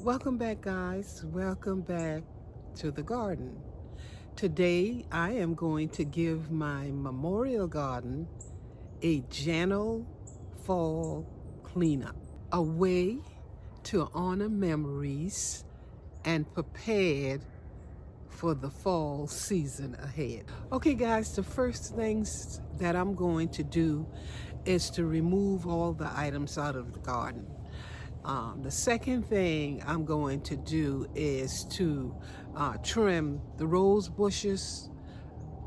Welcome back, guys. Welcome back to the garden. Today, I am going to give my memorial garden a gentle fall cleanup, a way to honor memories and prepared for the fall season ahead. Okay, guys, the first things that I'm going to do is to remove all the items out of the garden. The second thing I'm going to do is to trim the rose bushes.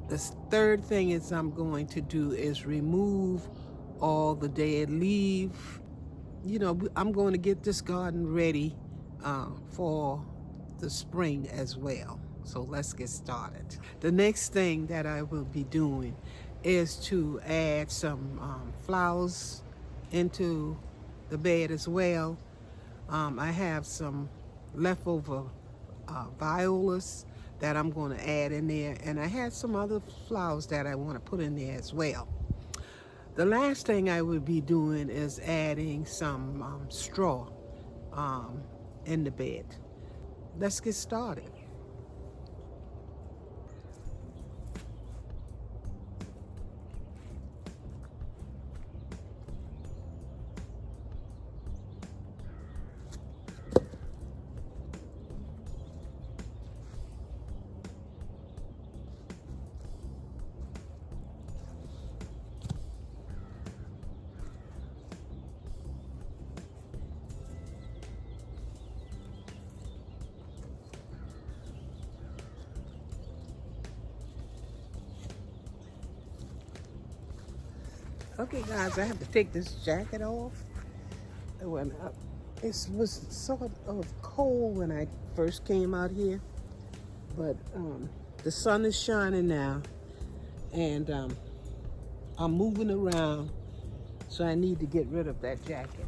The third thing is I'm going to do is remove all the dead leaves. I'm going to get this garden ready for the spring as well. So let's get started. The next thing that I will be doing is to add some flowers into the bed as well. I have some leftover violas that I'm going to add in there, and I had some other flowers that I want to put in there as well. The last thing I would be doing is adding some straw in the bed. Let's get started. Okay, guys, I have to take this jacket off. It was sort of cold when I first came out here, but the sun is shining now, and I'm moving around, so I need to get rid of that jacket.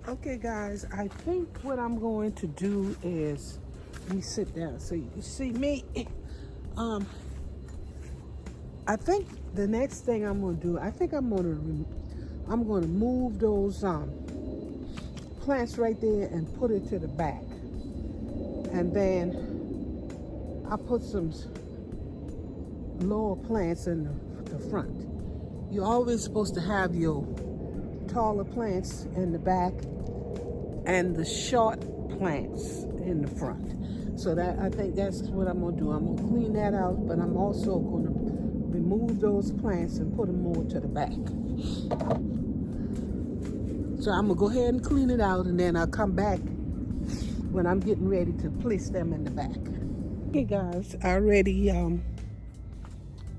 Okay, guys, I think what I'm going to do is, let me sit down so you can see me. I think the next thing I'm going to do, I'm going to move those plants right there and put it to the back. And then I put some lower plants in the front. You're always supposed to have your taller plants in the back and the short plants in the front. So that, I think that's what I'm gonna do. I'm gonna clean that out, but I'm also gonna remove those plants and put them more to the back. So I'm gonna go ahead and clean it out, and then I'll come back when I'm getting ready to place them in the back. Okay guys, I already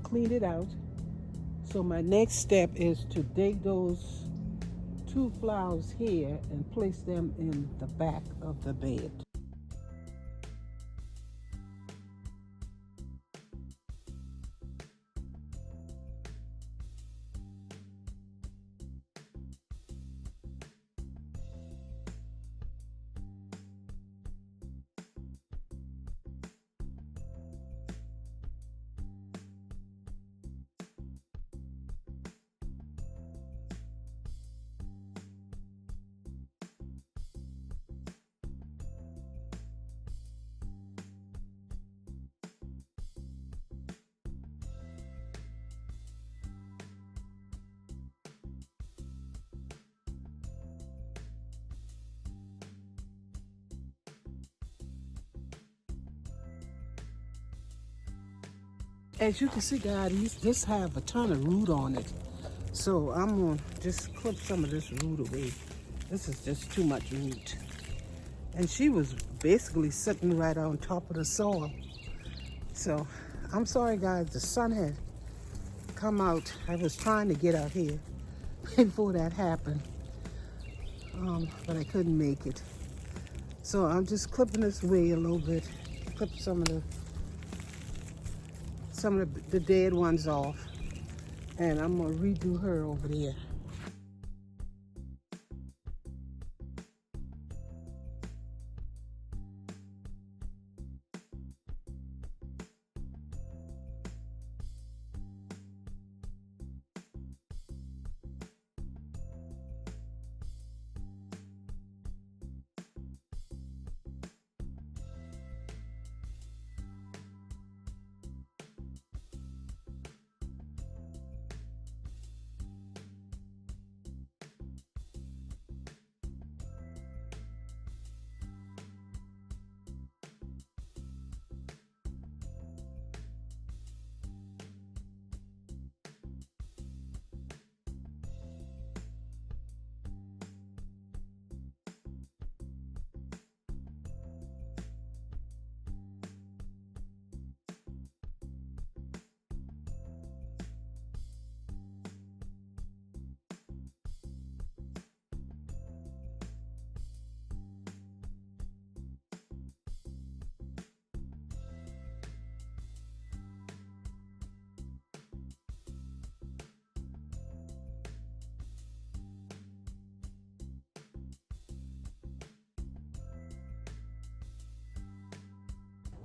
cleaned it out. So my next step is to dig those 2 flowers here and place them in the back of the bed. As you can see, guys, these just have a ton of root on it. So I'm gonna just clip some of this root away. This is just too much root. And she was basically sitting right on top of the soil. So I'm sorry, guys, the sun had come out. I was trying to get out here before that happened, but I couldn't make it. So I'm just clipping this away a little bit, clip some of the dead ones off, and I'm gonna redo her over there.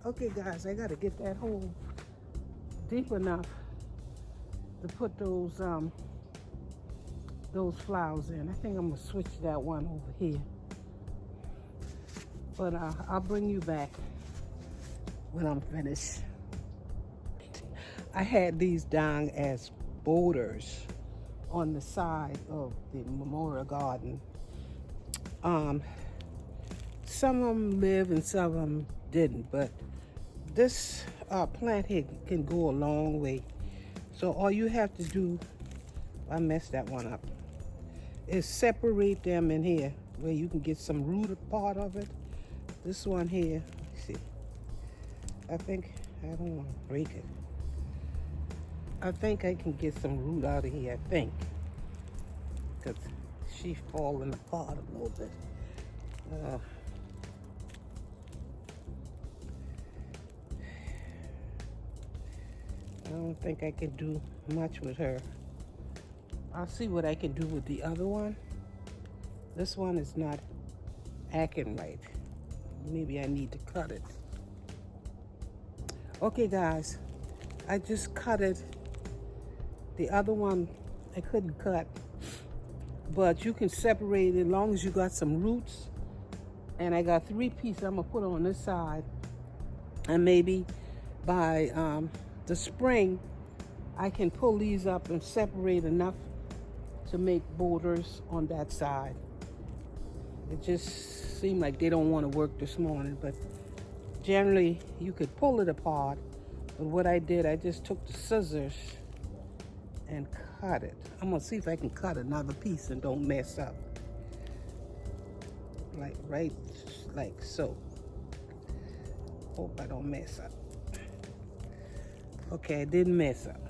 Okay guys, I gotta get that hole deep enough to put those flowers in. I think I'm gonna switch that one over here. But I'll bring you back when I'm finished. I had these down as borders on the side of the memorial garden. Some of them live and some of them didn't, but this plant here can go a long way. So all you have to do, I messed that one up, is separate them in here where you can get some root part of it. This one here, see, I think, I don't want to break it. I think I can get some root out of here, I think, because she's falling apart a little bit. I don't think I can do much with her. I'll see what I can do with the other one. This one is not acting right. Maybe I need to cut it. Okay guys, I just cut it. The other one I couldn't cut but you can separate it as long as you got some roots. And I got 3 pieces I'm gonna put on this side, and maybe by the spring I can pull these up and separate enough to make borders on that side. It just seemed like they don't want to work this morning, but generally you could pull it apart. But what I did, I just took the scissors and cut it. I'm gonna see if I can cut another piece and don't mess up. Like right like so. Hope I don't mess up. Okay, I didn't mess up.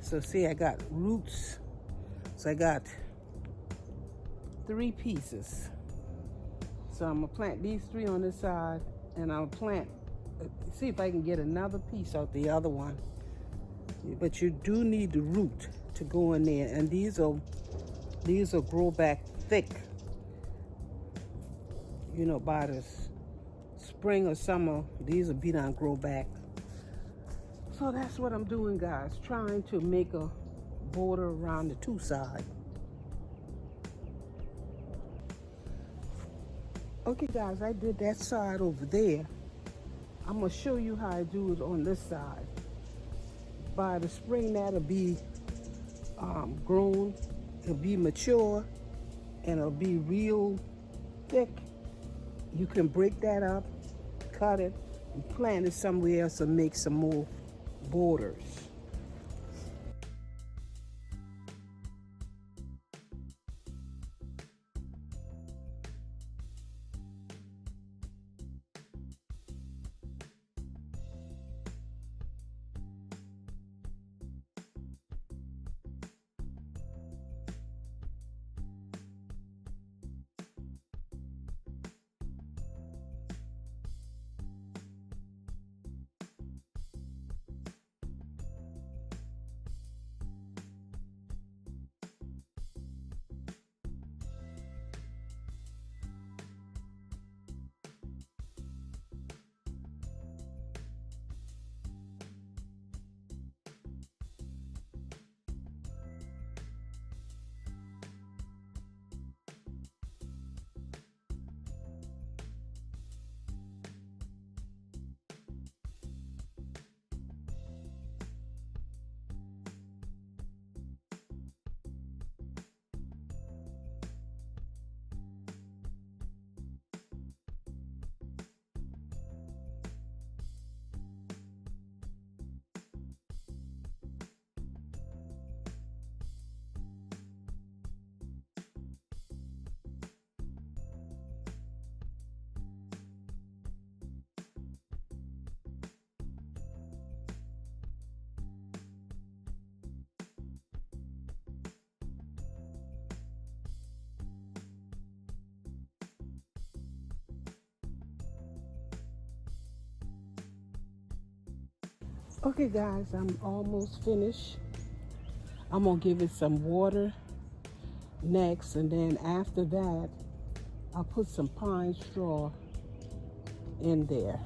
So see, I got roots. So I got 3 pieces. So I'm gonna plant these 3 on this side, and I'll plant, see if I can get another piece out the other one. But you do need the root to go in there, and these will grow back thick. You know, by the spring or summer, these will be done grow back. So that's what I'm doing, guys, trying to make a border around the 2 sides. Okay, guys, I did that side over there. I'm gonna show you how I do it on this side. By the spring, that'll be grown, it'll be mature, and it'll be real thick. You can break that up, cut it, and plant it somewhere else and make some more borders. Okay, guys, I'm almost finished. I'm gonna give it some water next, and then after that, I'll put some pine straw in there.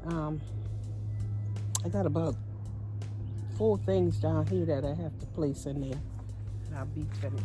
I got about 4 things down here that I have to place in there, and I'll be finished.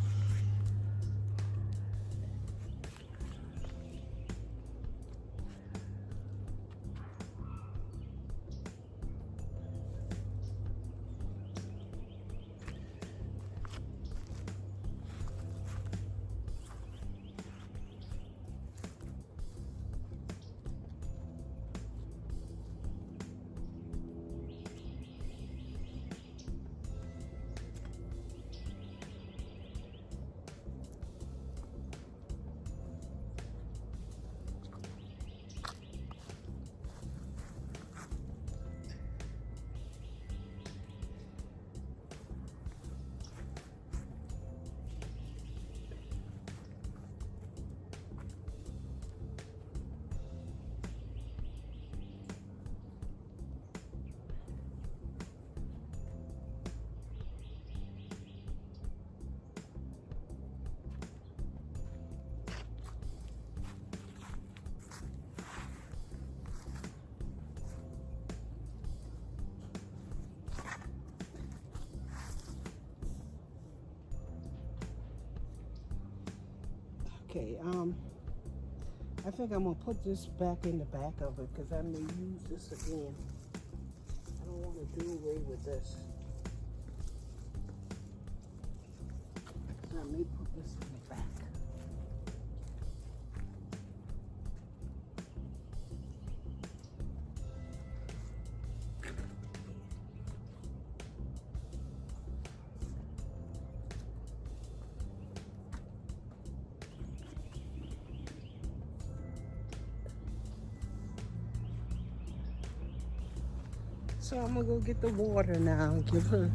Okay, I think I'm gonna put this back in the back of it because I may use this again. I don't want to do away with this. So I may put this in the back. So I'm gonna go get the water now and give her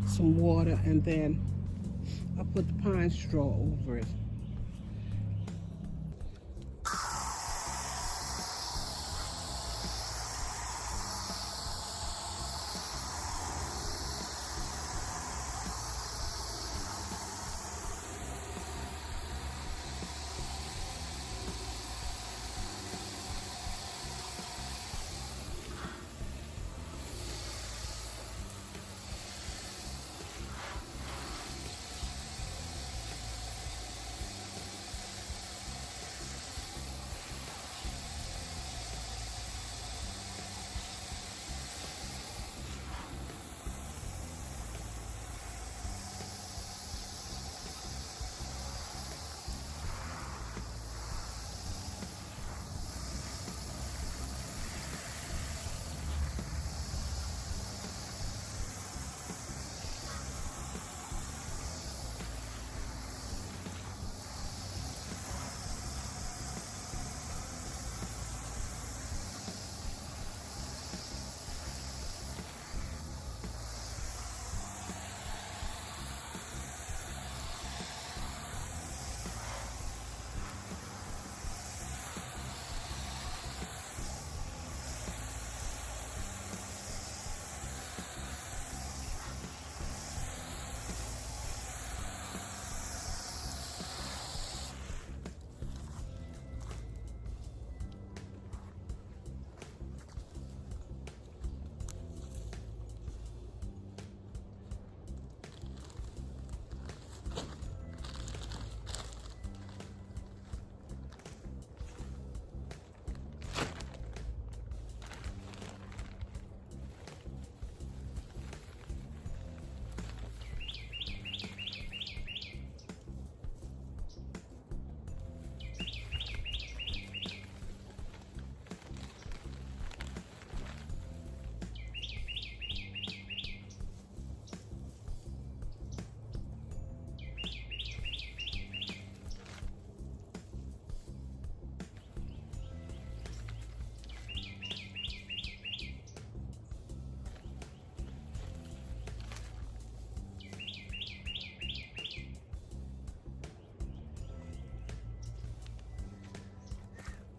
some water, and then I'll put the pine straw over it.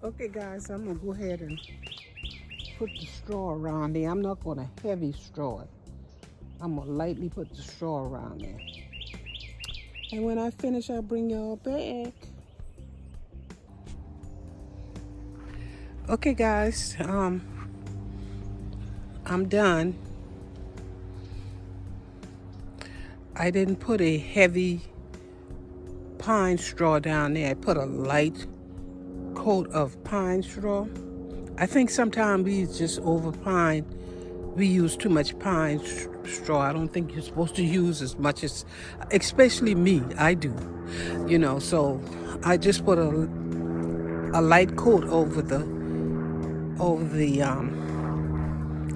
Okay guys, I'm gonna go ahead and put the straw around there. I'm not gonna heavy straw it. I'm gonna lightly put the straw around there. And when I finish, I'll bring y'all back. Okay guys, I'm done. I didn't put a heavy pine straw down there. I put a light coat of pine straw. I think sometimes we just over pine. We use too much pine straw. I don't think you're supposed to use as much as, especially me, I do. You know, so I just put a light coat over the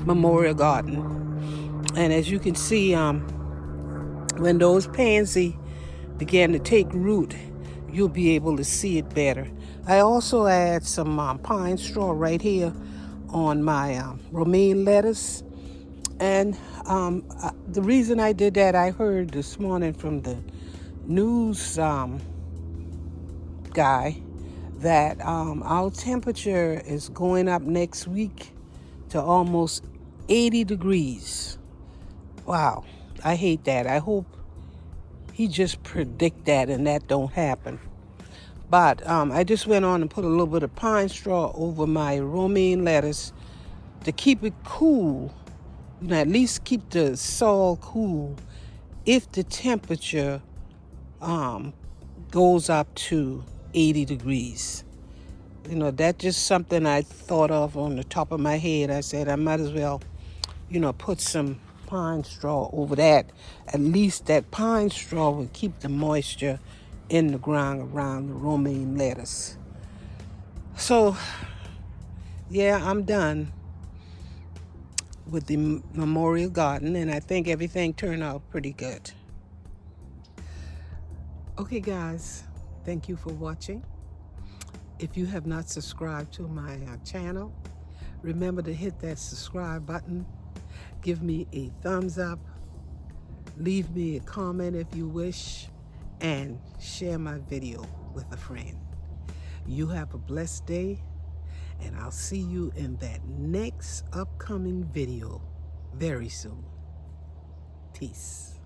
memorial garden. And as you can see, when those pansy began to take root, you'll be able to see it better. I also add some pine straw right here on my romaine lettuce. And the reason I did that, I heard this morning from the news guy that our temperature is going up next week to almost 80 degrees. Wow, I hate that. I hope he just predict that and that don't happen. But I just went on and put a little bit of pine straw over my romaine lettuce to keep it cool, you know, at least keep the soil cool if the temperature goes up to 80 degrees. You know, that's just something I thought of on the top of my head. I said I might as well, put some pine straw over that. At least that pine straw will keep the moisture in the ground around the romaine lettuce. So, yeah, I'm done with the memorial garden, and I think everything turned out pretty good. Okay, guys, thank you for watching. If you have not subscribed to my channel, remember to hit that subscribe button. Give me a thumbs up. Leave me a comment if you wish, and share my video with a friend. You have a blessed day, and I'll see you in that next upcoming video very soon. Peace.